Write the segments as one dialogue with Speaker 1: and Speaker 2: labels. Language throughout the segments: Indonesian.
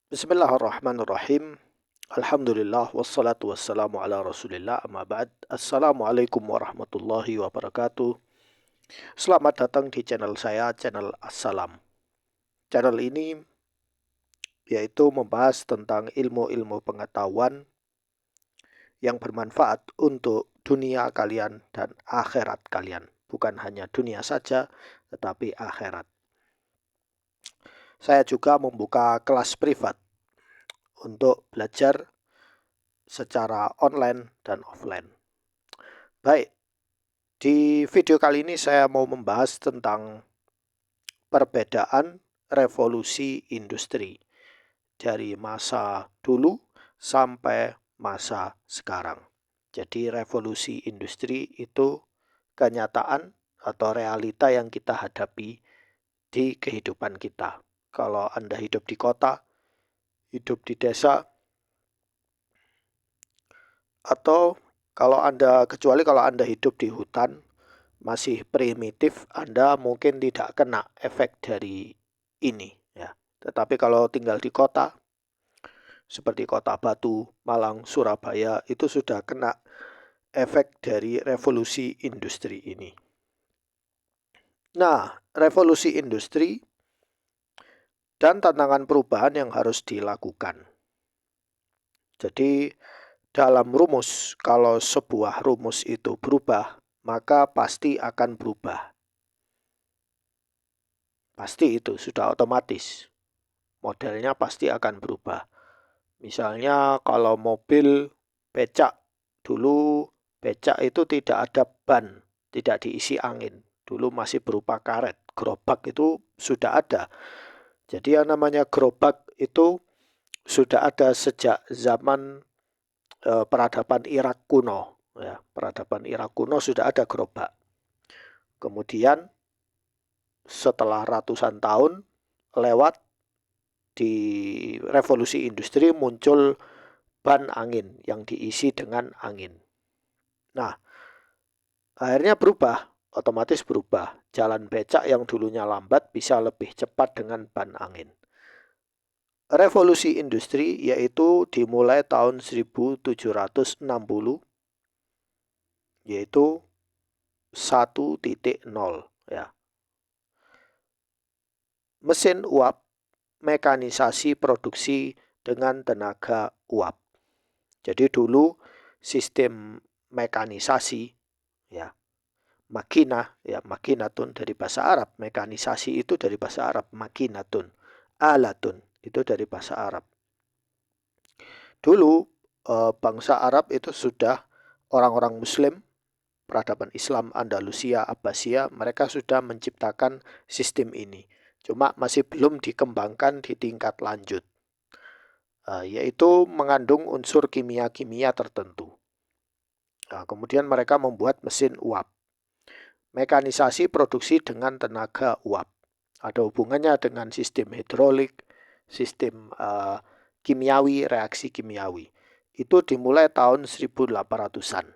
Speaker 1: Bismillahirrahmanirrahim. Alhamdulillah wassalatu wassalamu ala Rasulillah amma ba'd. Assalamualaikum warahmatullahi wabarakatuh. Selamat datang di channel saya, channel Assalam. Channel ini yaitu membahas tentang ilmu-ilmu pengetahuan yang bermanfaat untuk dunia kalian dan akhirat kalian. Bukan hanya dunia saja, tetapi akhirat. Saya juga membuka kelas privat untuk belajar secara online dan offline. Baik, di video kali ini saya mau membahas tentang perbedaan revolusi industri dari masa dulu sampai masa sekarang. Jadi revolusi industri itu kenyataan atau realita yang kita hadapi di kehidupan kita. Kalau Anda hidup di kota, hidup di desa, atau kecuali kalau Anda hidup di hutan, masih primitif, Anda mungkin tidak kena efek dari ini ya. Tetapi kalau tinggal di kota seperti Kota Batu, Malang, Surabaya itu sudah kena efek dari revolusi industri ini. Nah, revolusi industri dan tantangan perubahan yang harus dilakukan. Jadi dalam rumus, kalau sebuah rumus itu berubah, maka pasti akan berubah. Pasti itu sudah otomatis. Modelnya pasti akan berubah. Misalnya kalau mobil becak, dulu becak itu tidak ada ban, tidak diisi angin. Dulu masih berupa karet. Gerobak itu sudah ada. Jadi yang namanya gerobak itu sudah ada sejak zaman peradaban Irak kuno. Ya, peradaban Irak kuno sudah ada gerobak. Kemudian setelah ratusan tahun lewat, di revolusi industri muncul ban angin yang diisi dengan angin. Nah, akhirnya berubah, otomatis berubah. Jalan becak yang dulunya lambat bisa lebih cepat dengan ban angin. Revolusi industri yaitu dimulai tahun 1760, yaitu 1.0 ya. Mesin uap, mekanisasi produksi dengan tenaga uap. Jadi dulu sistem mekanisasi ya, makinatun dari bahasa Arab, mekanisasi itu dari bahasa Arab, makinatun, alatun itu dari bahasa Arab. Dulu bangsa Arab itu sudah orang-orang Muslim, peradaban Islam Andalusia, Abbasiyah, mereka sudah menciptakan sistem ini. Cuma masih belum dikembangkan di tingkat lanjut, yaitu mengandung unsur kimia-kimia tertentu. Nah, kemudian mereka membuat mesin uap. Mekanisasi produksi dengan tenaga uap. Ada hubungannya dengan sistem hidrolik, sistem kimiawi, reaksi kimiawi. Itu dimulai tahun 1800-an.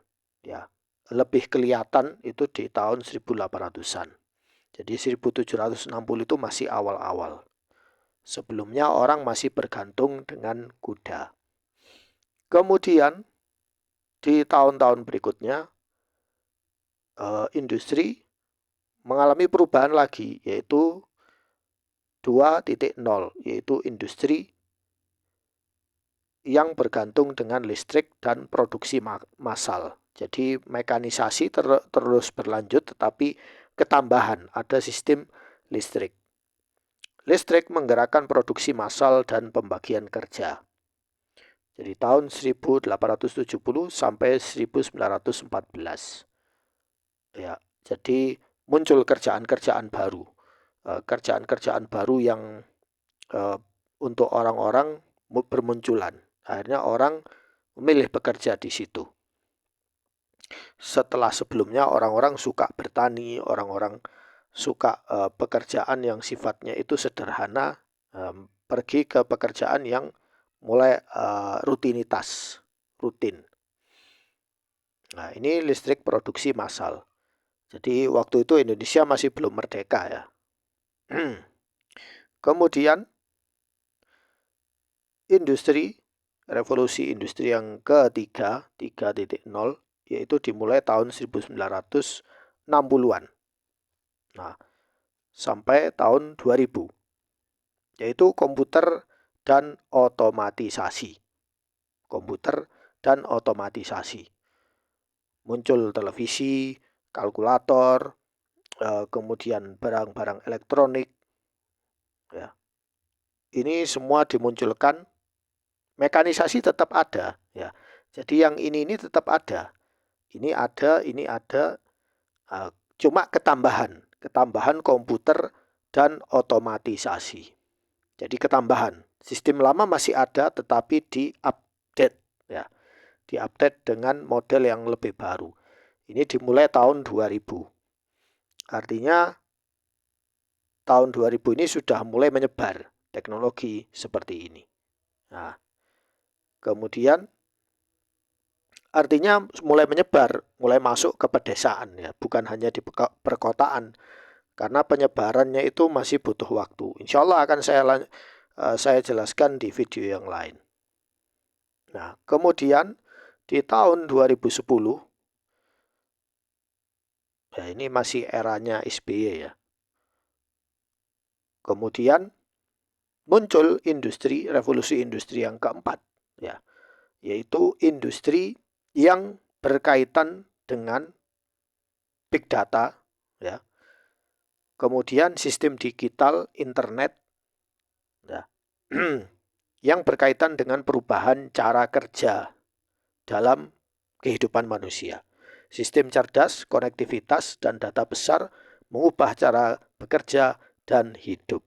Speaker 1: Ya, lebih kelihatan itu di tahun 1800-an. Jadi 1760 itu masih awal-awal. Sebelumnya orang masih bergantung dengan kuda. Kemudian di tahun-tahun berikutnya industri mengalami perubahan lagi, yaitu 2.0, yaitu industri yang bergantung dengan listrik dan produksi massal. Jadi mekanisasi terus berlanjut, tetapi ketambahan ada sistem listrik. Listrik menggerakkan produksi massal dan pembagian kerja. Jadi tahun 1870 sampai 1914. Ya, jadi muncul kerjaan-kerjaan baru. Kerjaan-kerjaan baru yang untuk orang-orang bermunculan. Akhirnya orang memilih bekerja di situ. Setelah sebelumnya orang-orang suka bertani, orang-orang suka pekerjaan yang sifatnya itu sederhana, pergi ke pekerjaan yang mulai rutinitas, rutin. Nah, ini listrik produksi massal. Jadi waktu itu Indonesia masih belum merdeka ya. Kemudian revolusi industri yang ketiga, 3.0, yaitu dimulai tahun 1960-an. Nah, sampai tahun 2000, yaitu komputer dan otomatisasi. Komputer dan otomatisasi. Muncul televisi, kalkulator, kemudian barang-barang elektronik. Ya. Ini semua dimunculkan, mekanisasi tetap ada. Ya. Jadi yang ini tetap ada. Ini ada, cuma ketambahan komputer dan otomatisasi. Jadi ketambahan. Sistem lama masih ada tetapi diupdate, ya. Diupdate dengan model yang lebih baru. Ini dimulai tahun 2000. Artinya tahun 2000 ini sudah mulai menyebar teknologi seperti ini. Nah, kemudian artinya mulai menyebar, mulai masuk ke pedesaan, ya, bukan hanya di perkotaan. Karena penyebarannya itu masih butuh waktu. Insya Allah akan saya jelaskan di video yang lain. Nah, kemudian di tahun 2010, ya ini masih eranya SBY, ya. Kemudian muncul revolusi industri yang keempat, ya, yaitu industri yang berkaitan dengan big data, ya. Kemudian sistem digital, internet, ya, yang berkaitan dengan perubahan cara kerja dalam kehidupan manusia. Sistem cerdas, konektivitas, dan data besar mengubah cara bekerja dan hidup.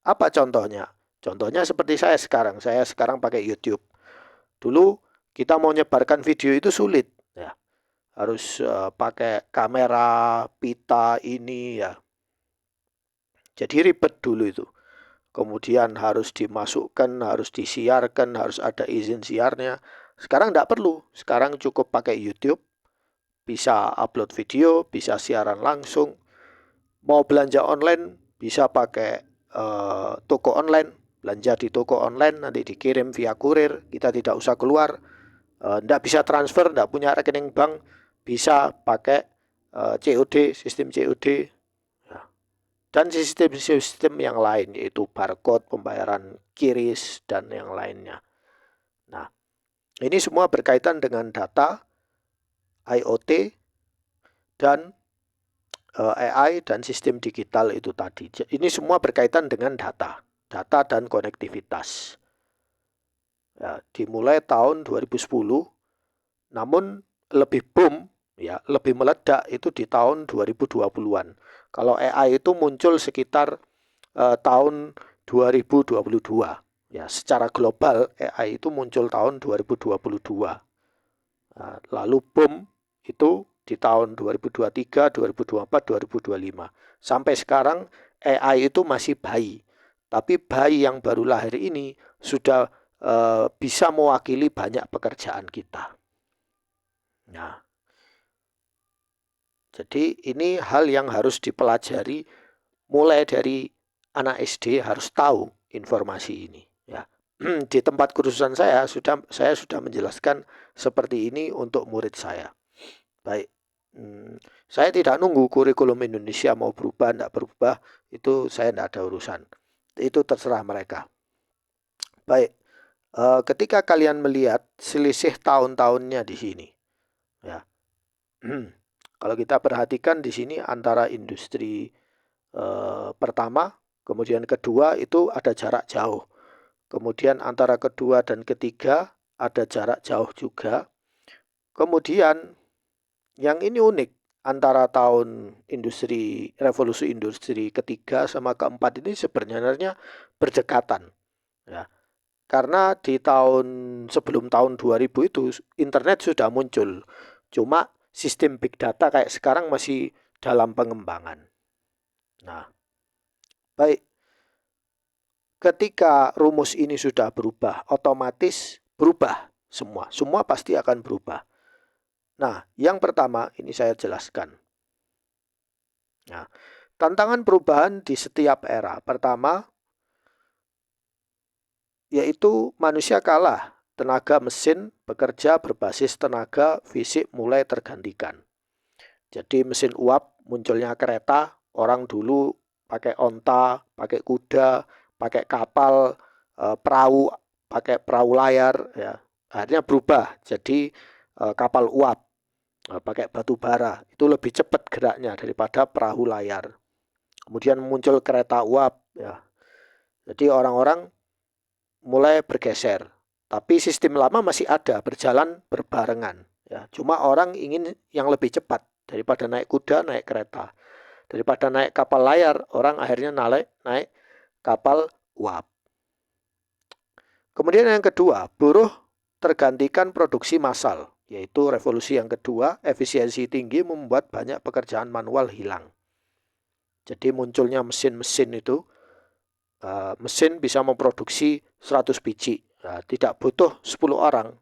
Speaker 1: Apa contohnya? Contohnya seperti saya sekarang pakai YouTube. Dulu kita mau nyebarkan video itu sulit, ya. Harus pakai kamera, pita ini, ya. Jadi ribet dulu itu. Kemudian harus dimasukkan, harus disiarkan, harus ada izin siarnya. Sekarang tidak perlu. Sekarang cukup pakai YouTube, bisa upload video, bisa siaran langsung. Mau belanja online, bisa pakai toko online. Belanja di toko online, nanti dikirim via kurir. Kita tidak usah keluar. Tidak bisa transfer, tidak punya rekening bank. Bisa pakai COD, sistem COD. Dan sistem-sistem yang lain, yaitu barcode, pembayaran QRIS, dan yang lainnya. Nah, ini semua berkaitan dengan data, IoT, dan AI, dan sistem digital itu tadi. Ini semua berkaitan dengan data dan konektivitas. Ya, dimulai tahun 2010, namun lebih boom, ya, lebih meledak itu di tahun 2020-an. Kalau AI itu muncul sekitar tahun 2022. Ya, secara global AI itu muncul tahun 2022. Lalu boom itu di tahun 2023, 2024, 2025. Sampai sekarang AI itu masih bayi. Tapi bayi yang baru lahir ini sudah bisa mewakili banyak pekerjaan kita. Nah, jadi ini hal yang harus dipelajari mulai dari anak SD, harus tahu informasi ini, ya. Di tempat kursusan saya sudah menjelaskan seperti ini untuk murid saya. Baik, saya tidak nunggu kurikulum Indonesia mau berubah, tidak berubah, itu saya tidak ada urusan. Itu terserah mereka. Baik, ketika kalian melihat selisih tahun-tahunnya di sini, ya. Kalau kita perhatikan di sini antara industri pertama, kemudian kedua itu ada jarak jauh. Kemudian antara kedua dan ketiga ada jarak jauh juga. Kemudian yang ini unik, antara tahun revolusi industri ketiga sama keempat ini sebenarnya berdekatan. Ya. Karena di sebelum tahun 2000 itu internet sudah muncul. Cuma sistem big data kayak sekarang masih dalam pengembangan. Nah, baik. Ketika rumus ini sudah berubah, otomatis berubah semua. Semua pasti akan berubah. Nah, yang pertama ini saya jelaskan. Nah, tantangan perubahan di setiap era. Pertama, yaitu manusia kalah, tenaga mesin bekerja berbasis tenaga fisik mulai tergantikan. Jadi mesin uap, munculnya kereta, orang dulu pakai onta, pakai kuda, pakai kapal, perahu, pakai perahu layar, ya. Akhirnya berubah jadi kapal uap, pakai batu bara. Itu lebih cepat geraknya daripada perahu layar. Kemudian muncul kereta uap, ya. Jadi orang-orang mulai bergeser. Tapi sistem lama masih ada, berjalan berbarengan. Ya, cuma orang ingin yang lebih cepat daripada naik kuda, naik kereta. Daripada naik kapal layar, orang akhirnya naik kapal uap. Kemudian yang kedua, buruh tergantikan produksi massal, yaitu revolusi yang kedua, efisiensi tinggi membuat banyak pekerjaan manual hilang. Jadi munculnya mesin-mesin itu, mesin bisa memproduksi 100 biji, tidak butuh 10 orang,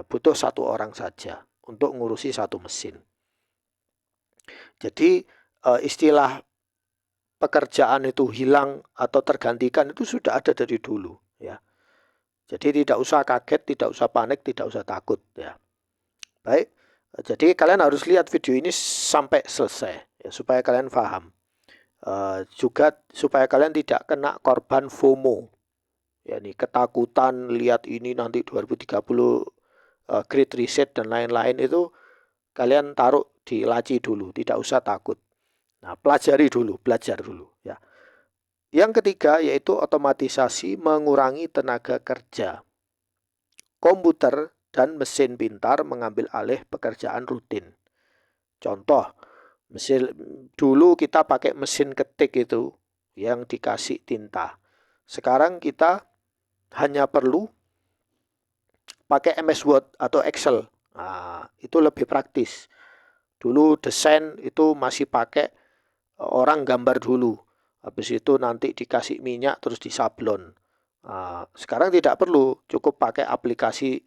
Speaker 1: butuh 1 orang saja untuk ngurusi 1 mesin. Jadi istilah pekerjaan itu hilang atau tergantikan itu sudah ada dari dulu, ya. Jadi tidak usah kaget, tidak usah panik, tidak usah takut, ya. Baik, jadi kalian harus lihat video ini sampai selesai, ya, supaya kalian paham. Juga supaya kalian tidak kena korban FOMO, ya, nih ketakutan lihat ini nanti 2030 Great Reset dan lain-lain itu kalian taruh di laci dulu, tidak usah takut. Nah, pelajari dulu, belajar dulu, ya. Yang ketiga yaitu otomatisasi mengurangi tenaga kerja. Komputer dan mesin pintar mengambil alih pekerjaan rutin. Contoh, mesin dulu kita pakai mesin ketik itu yang dikasih tinta. Sekarang kita hanya perlu pakai MS Word atau Excel. Nah, itu lebih praktis. Dulu desain itu masih pakai orang gambar dulu. Habis itu nanti dikasih minyak terus disablon. Sekarang tidak perlu, cukup pakai aplikasi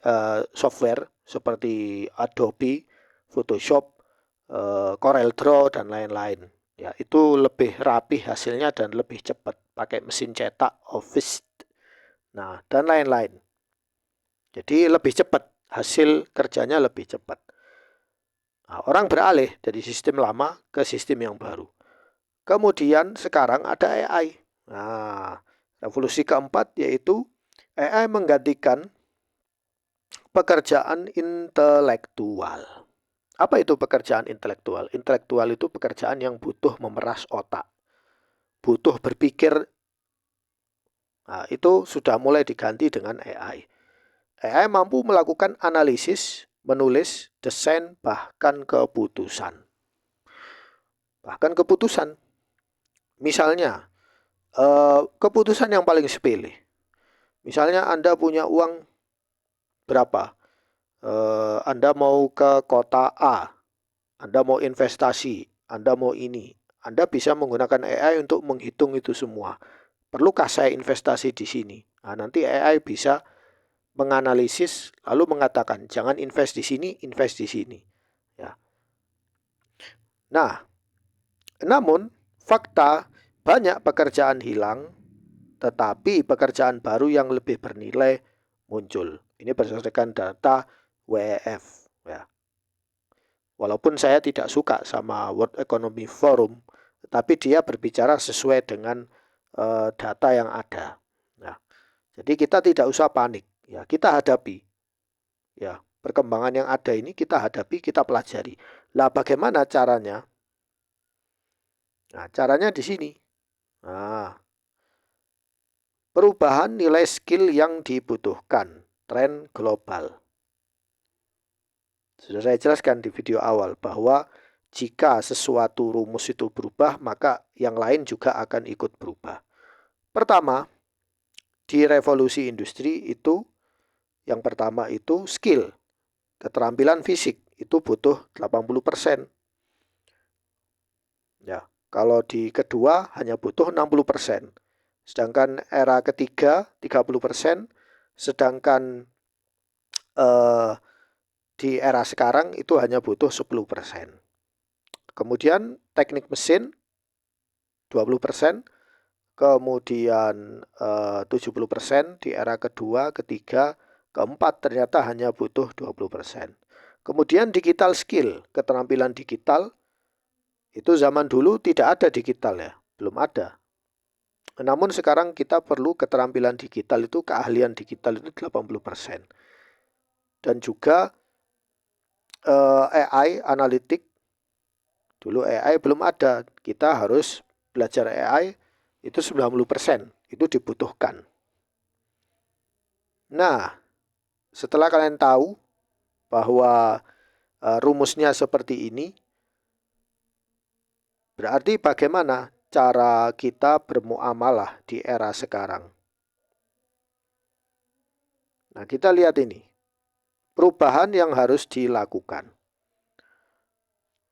Speaker 1: software seperti Adobe, Photoshop, Corel Draw dan lain-lain. Ya, itu lebih rapi hasilnya dan lebih cepat. Pakai mesin cetak, Office, nah dan lain-lain. Jadi lebih cepat, hasil kerjanya lebih cepat. Nah, orang beralih dari sistem lama ke sistem yang baru. Kemudian sekarang ada AI. Nah, revolusi keempat yaitu AI menggantikan pekerjaan intelektual. Apa itu pekerjaan intelektual? Intelektual itu pekerjaan yang butuh memeras otak, butuh berpikir. Nah, itu sudah mulai diganti dengan AI. AI mampu melakukan analisis, menulis, desain, bahkan keputusan. Bahkan keputusan. Misalnya, keputusan yang paling sepele. Misalnya Anda punya uang berapa? Anda mau ke kota A, Anda mau investasi, Anda mau ini. Anda bisa menggunakan AI untuk menghitung itu semua. Perlukah saya investasi di sini? Nah, nanti AI bisa menganalisis lalu mengatakan jangan invest di sini, invest di sini. Ya. Nah, namun fakta banyak pekerjaan hilang, tetapi pekerjaan baru yang lebih bernilai muncul. Ini berdasarkan data WEF. Ya. Walaupun saya tidak suka sama World Economic Forum, tapi dia berbicara sesuai dengan data yang ada. Nah, jadi kita tidak usah panik. Ya, kita hadapi. Ya, perkembangan yang ada ini kita hadapi, kita pelajari. Lah, bagaimana caranya? Nah, caranya di sini. Nah, perubahan nilai skill yang dibutuhkan, tren global. Sudah saya jelaskan di video awal bahwa jika sesuatu rumus itu berubah, maka yang lain juga akan ikut berubah. Pertama, di revolusi industri itu, yang pertama itu skill, keterampilan fisik, itu butuh 80%. Ya, kalau di kedua hanya butuh 60%. Sedangkan era ketiga 30%, sedangkan di era sekarang itu hanya butuh 10%. Kemudian teknik mesin 20%, kemudian 70% di era kedua, ketiga, keempat ternyata hanya butuh 20%. Kemudian digital skill, keterampilan digital, itu zaman dulu tidak ada digital ya, belum ada. Namun sekarang kita perlu keterampilan digital itu, keahlian digital itu 80%. Dan juga AI, analitik, dulu AI belum ada, kita harus belajar AI itu 90%, itu dibutuhkan. Nah, setelah kalian tahu bahwa rumusnya seperti ini, berarti bagaimana cara kita bermuamalah di era sekarang. Nah, kita lihat ini. Perubahan yang harus dilakukan.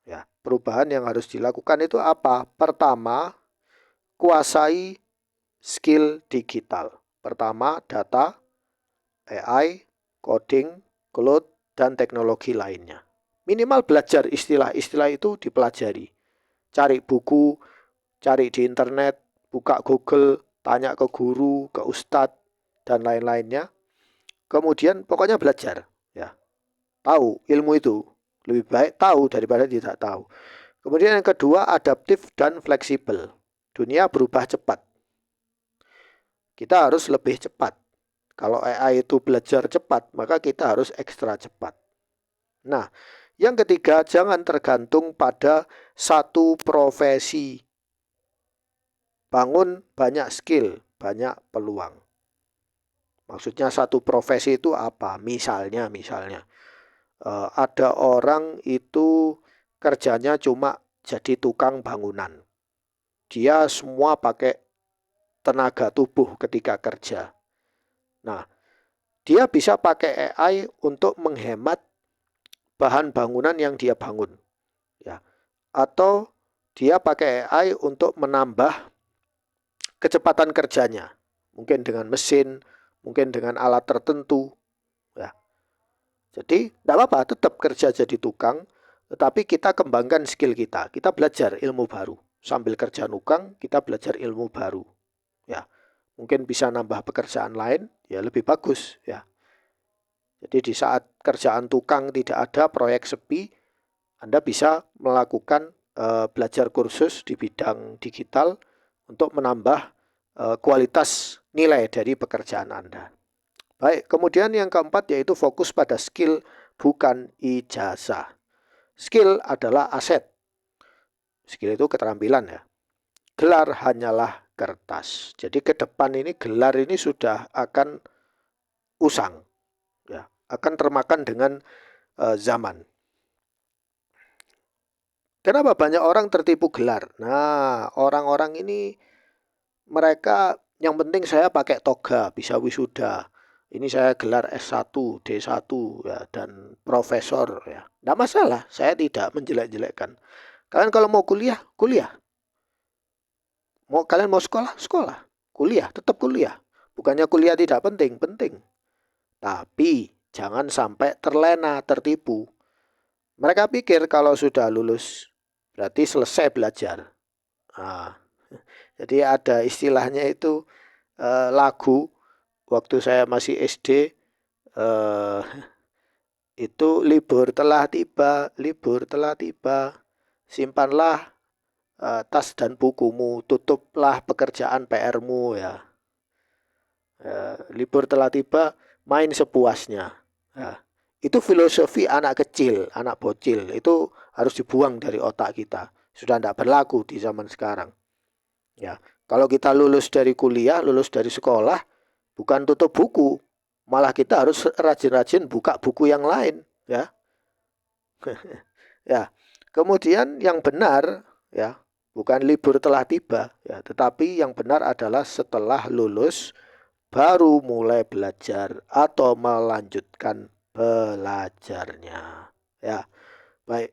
Speaker 1: Ya, perubahan yang harus dilakukan itu apa? Pertama, kuasai skill digital. Pertama, data, AI, coding, cloud, dan teknologi lainnya. Minimal belajar istilah-istilah itu dipelajari. Cari buku, cari di internet, buka Google, tanya ke guru, ke ustadz, dan lain-lainnya. Kemudian pokoknya belajar, ya. Tahu ilmu itu, lebih baik tahu daripada tidak tahu. Kemudian yang kedua, adaptif dan fleksibel. Dunia berubah cepat. Kita harus lebih cepat. Kalau AI itu belajar cepat, maka kita harus ekstra cepat. Nah, yang ketiga, jangan tergantung pada satu profesi. Bangun banyak skill, banyak peluang. Maksudnya satu profesi itu apa? Misalnya ada orang itu kerjanya cuma jadi tukang bangunan. Dia semua pakai tenaga tubuh ketika kerja. Nah, dia bisa pakai AI untuk menghemat bahan bangunan yang dia bangun. Ya. Atau dia pakai AI untuk menambah kecepatan kerjanya. Mungkin dengan mesin, mungkin dengan alat tertentu. Ya. Jadi tidak apa-apa, tetap kerja jadi tukang, tetapi kita kembangkan skill kita. Kita belajar ilmu baru. Sambil kerja nukang, kita belajar ilmu baru. Ya, mungkin bisa nambah pekerjaan lain, ya lebih bagus. Ya. Jadi di saat kerjaan tukang tidak ada, proyek sepi, Anda bisa melakukan belajar kursus di bidang digital untuk menambah kualitas nilai dari pekerjaan Anda. Baik, kemudian yang keempat yaitu fokus pada skill bukan ijazah. Skill adalah aset. Skill itu keterampilan ya. Gelar hanyalah kertas. Jadi ke depan ini gelar ini sudah akan usang. Ya, akan termakan dengan zaman. Kenapa banyak orang tertipu gelar? Nah, orang-orang ini mereka yang penting saya pakai toga, bisa wisuda. Ini saya gelar S1, D1 ya, dan profesor ya. Tidak masalah, saya tidak menjelek-jelekkan. Kalian kalau mau kuliah, kuliah. Kalian mau sekolah, sekolah. Kuliah, tetap kuliah. Bukannya kuliah tidak penting, penting. Tapi jangan sampai terlena, tertipu. Mereka pikir kalau sudah lulus, berarti selesai belajar. Nah, jadi ada istilahnya itu lagu waktu saya masih SD, itu libur telah tiba, simpanlah tas dan bukumu, tutuplah pekerjaan PR-mu ya. Libur telah tiba, main sepuasnya. Ya. Itu filosofi anak kecil, anak bocil, itu harus dibuang dari otak kita. Sudah tidak berlaku di zaman sekarang. Ya, kalau kita lulus dari kuliah, lulus dari sekolah, bukan tutup buku, malah kita harus rajin-rajin buka buku yang lain, ya. Ya. Kemudian yang benar, ya, bukan libur telah tiba, ya, tetapi yang benar adalah setelah lulus baru mulai belajar atau melanjutkan belajarnya. Ya, baik.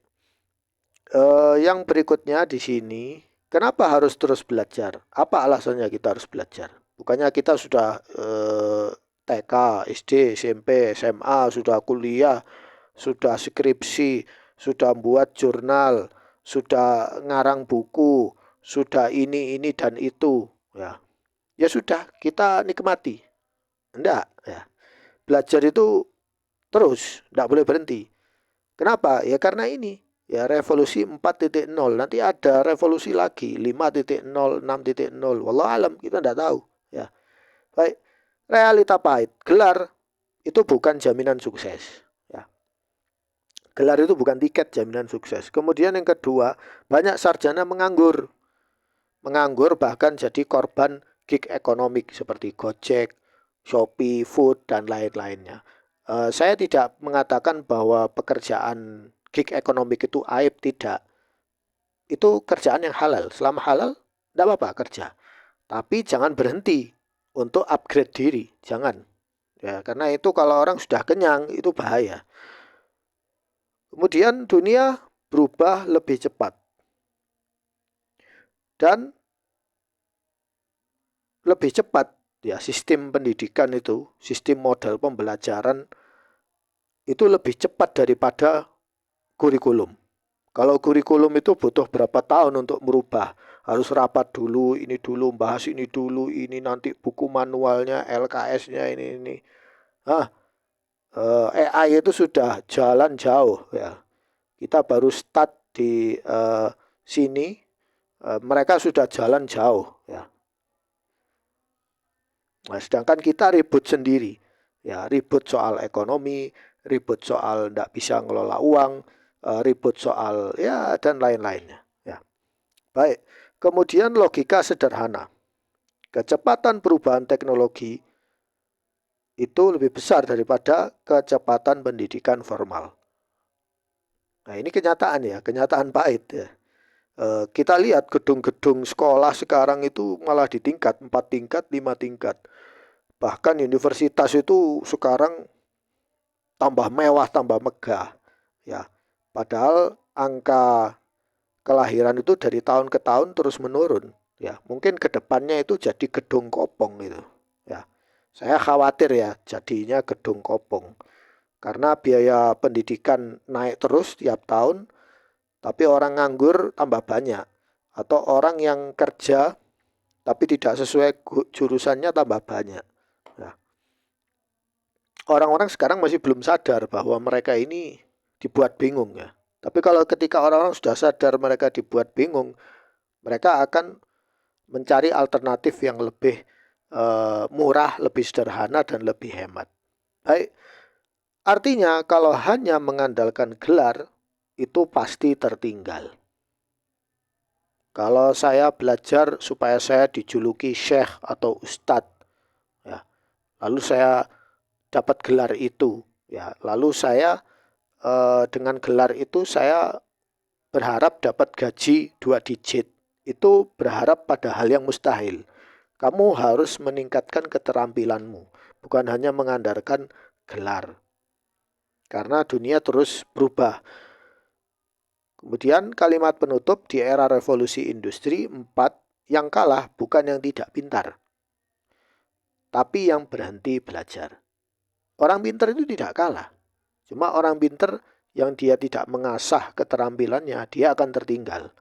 Speaker 1: Yang berikutnya di sini, kenapa harus terus belajar? Apa alasannya kita harus belajar? Bukannya kita sudah TK, SD, SMP, SMA, sudah kuliah, sudah skripsi, sudah buat jurnal, sudah ngarang buku, sudah ini dan itu. Ya, ya sudah, kita nikmati. Enggak, ya. Belajar itu terus, enggak boleh berhenti. Kenapa? Ya karena ini, ya revolusi 4.0, nanti ada revolusi lagi 5.0, 6.0. Wallah alam, kita enggak tahu, ya. Baik, realita pahit, gelar itu bukan jaminan sukses, ya. Gelar itu bukan tiket jaminan sukses. Kemudian yang kedua, banyak sarjana menganggur. Menganggur bahkan jadi korban gig ekonomik seperti Gojek, Shopee, Food, dan lain-lainnya. Saya tidak mengatakan bahwa pekerjaan gig ekonomik itu aib, tidak. Itu kerjaan yang halal. Selama halal, tidak apa-apa kerja. Tapi jangan berhenti untuk upgrade diri. Jangan. Ya, karena itu kalau orang sudah kenyang, itu bahaya. Kemudian dunia berubah lebih cepat. Dan lebih cepat, ya, sistem pendidikan itu, sistem model pembelajaran itu lebih cepat daripada kurikulum. Kalau kurikulum itu butuh berapa tahun untuk merubah. Harus rapat dulu, bahas ini dulu, ini nanti buku manualnya, LKS-nya ini. Nah, AI itu sudah jalan jauh, ya. Kita baru start di sini, mereka sudah jalan jauh, ya. Nah, sedangkan kita ribut sendiri, ya, ribut soal ekonomi, ribut soal tidak bisa ngelola uang, ribut soal ya dan lain-lainnya. Ya, baik. Kemudian logika sederhana, kecepatan perubahan teknologi itu lebih besar daripada kecepatan pendidikan formal. Nah, ini kenyataan, ya, kenyataan pahit, ya. Kita lihat gedung-gedung sekolah sekarang itu malah di tingkat 4 tingkat, 5 tingkat. Bahkan universitas itu sekarang tambah mewah, tambah megah, ya. Padahal angka kelahiran itu dari tahun ke tahun terus menurun, ya. Mungkin ke depannya itu jadi gedung kopong itu, ya. Saya khawatir, ya, jadinya gedung kopong. Karena biaya pendidikan naik terus tiap tahun, tapi orang nganggur tambah banyak. Atau orang yang kerja tapi tidak sesuai jurusannya tambah banyak. Nah, orang-orang sekarang masih belum sadar bahwa mereka ini dibuat bingung, ya. Tapi kalau ketika orang-orang sudah sadar mereka dibuat bingung, mereka akan mencari alternatif yang lebih murah, lebih sederhana, dan lebih hemat. Baik, artinya kalau hanya mengandalkan gelar, itu pasti tertinggal. Kalau saya belajar supaya saya dijuluki syekh atau ustadz, ya, lalu saya dapat gelar itu, ya, lalu saya dengan gelar itu saya berharap dapat gaji 2 digit. Itu berharap pada hal yang mustahil. Kamu harus meningkatkan keterampilanmu, bukan hanya mengandalkan gelar. Karena dunia terus berubah. Kemudian kalimat penutup di era revolusi industri 4, yang kalah bukan yang tidak pintar, tapi yang berhenti belajar. Orang pintar itu tidak kalah. Cuma orang pintar yang dia tidak mengasah keterampilannya, dia akan tertinggal.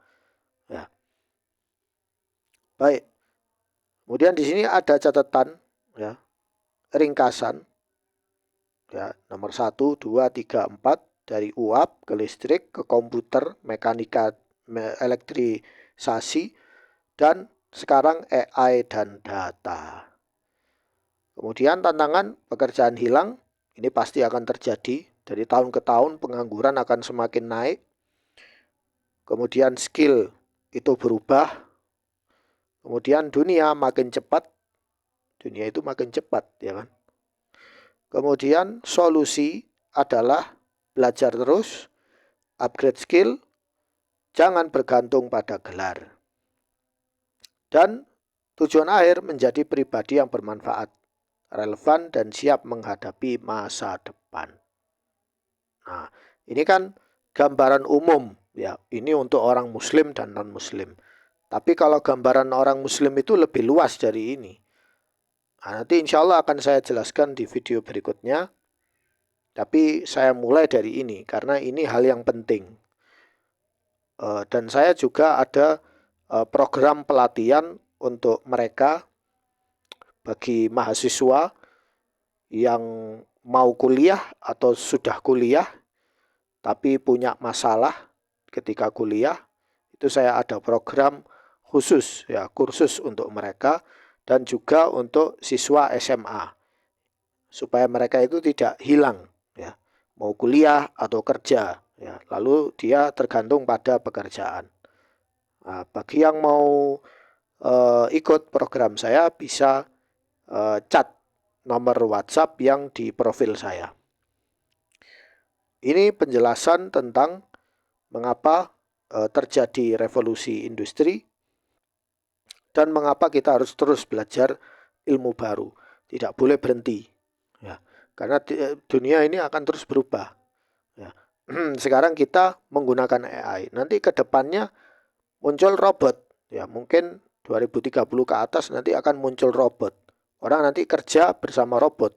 Speaker 1: Ya. Baik. Kemudian di sini ada catatan, ya, ringkasan, ya, nomor 1, 2, 3, 4 dari uap ke listrik ke komputer, mekanika, elektrisasi, dan sekarang AI dan data. Kemudian tantangan pekerjaan hilang, ini pasti akan terjadi. Dari tahun ke tahun pengangguran akan semakin naik. Kemudian skill itu berubah. Kemudian dunia makin cepat. Dunia itu makin cepat, ya kan? Kemudian solusi adalah belajar terus, upgrade skill, jangan bergantung pada gelar. Dan tujuan akhir menjadi pribadi yang bermanfaat, relevan, dan siap menghadapi masa depan. Nah, ini kan gambaran umum, ya. Ini untuk orang muslim dan non-muslim. Tapi kalau gambaran orang muslim itu lebih luas dari ini. Nah, nanti insya Allah akan saya jelaskan di video berikutnya. Tapi saya mulai dari ini karena ini hal yang penting. Dan saya juga ada program pelatihan untuk mereka, bagi mahasiswa yang mau kuliah atau sudah kuliah tapi punya masalah ketika kuliah, itu saya ada program khusus ya, kursus untuk mereka dan juga untuk siswa SMA supaya mereka itu tidak hilang ya, mau kuliah atau kerja ya, lalu dia tergantung pada pekerjaan. Nah, bagi yang mau ikut program saya bisa chat nomor WhatsApp yang di profil saya. Ini penjelasan tentang mengapa terjadi revolusi industri dan mengapa kita harus terus belajar ilmu baru. Tidak boleh berhenti. Ya, karena dunia ini akan terus berubah. Ya. Sekarang kita menggunakan AI. Nanti ke depannya muncul robot. Ya, mungkin 2030 ke atas nanti akan muncul robot. Orang nanti kerja bersama robot.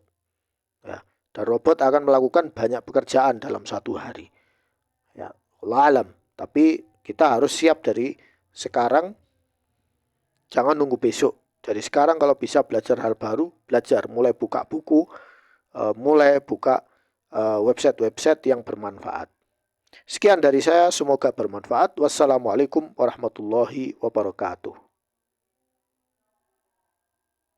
Speaker 1: Ya, dan robot akan melakukan banyak pekerjaan dalam satu hari. Ya, Allah alam. Tapi kita harus siap dari sekarang, jangan nunggu besok. Dari sekarang kalau bisa belajar hal baru, belajar. Mulai buka buku, mulai buka website-website yang bermanfaat. Sekian dari saya, semoga bermanfaat. Wassalamualaikum warahmatullahi wabarakatuh.